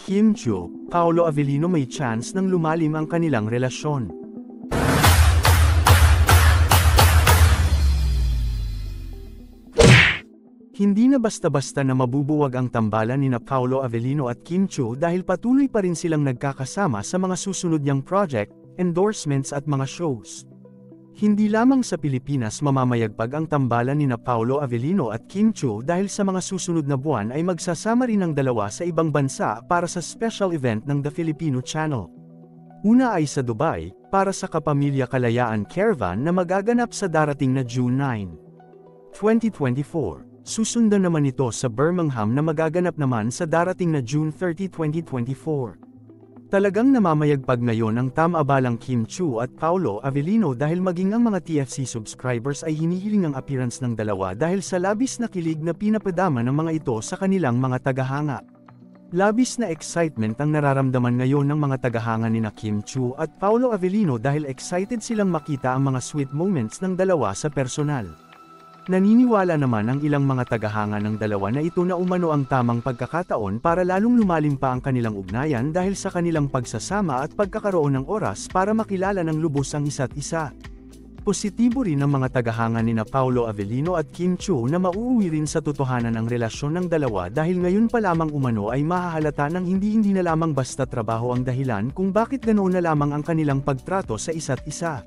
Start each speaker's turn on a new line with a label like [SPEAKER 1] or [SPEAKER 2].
[SPEAKER 1] Kim Chiu, Paolo Avellino may chance ng lumalim ang kanilang relasyon. Hindi na basta-basta na mabubuwag ang tambalan nina Paolo Avellino at Kim Chiu dahil patuloy pa rin silang nagkakasama sa mga susunod niyang project, endorsements at mga shows. Hindi lamang sa Pilipinas mamamayagpag ang tambalan nina Paolo Avellino at Kim Chiu dahil sa mga susunod na buwan ay magsasama rin ang dalawa sa ibang bansa para sa special event ng The Filipino Channel. Una ay sa Dubai, para sa Kapamilya Kalayaan Caravan na magaganap sa darating na June 9, 2024. Susundan naman ito sa Birmingham na magaganap naman sa darating na June 30, 2024. Talagang namamayagpag ngayon ang tama-abalang Kim Chiu at Paolo Avellino dahil maging ang mga TFC subscribers ay hinihiling ang appearance ng dalawa dahil sa labis na kilig na pinapadama ng mga ito sa kanilang mga tagahanga. Labis na excitement ang nararamdaman ngayon ng mga tagahanga nina Kim Chiu at Paolo Avellino dahil excited silang makita ang mga sweet moments ng dalawa sa personal. Naniniwala naman ang ilang mga tagahanga ng dalawa na ito na umano ang tamang pagkakataon para lalong lumalim pa ang kanilang ugnayan dahil sa kanilang pagsasama at pagkakaroon ng oras para makilala ng lubos ang isa't isa. Positibo rin ang mga tagahanga nina Paolo Avellino at Kim Chiu na mauuwi rin sa totohanan ang relasyon ng dalawa dahil ngayon pa lamang umano ay mahahalata ng hindi na lamang basta trabaho ang dahilan kung bakit ganoon na lamang ang kanilang pagtrato sa isa't isa.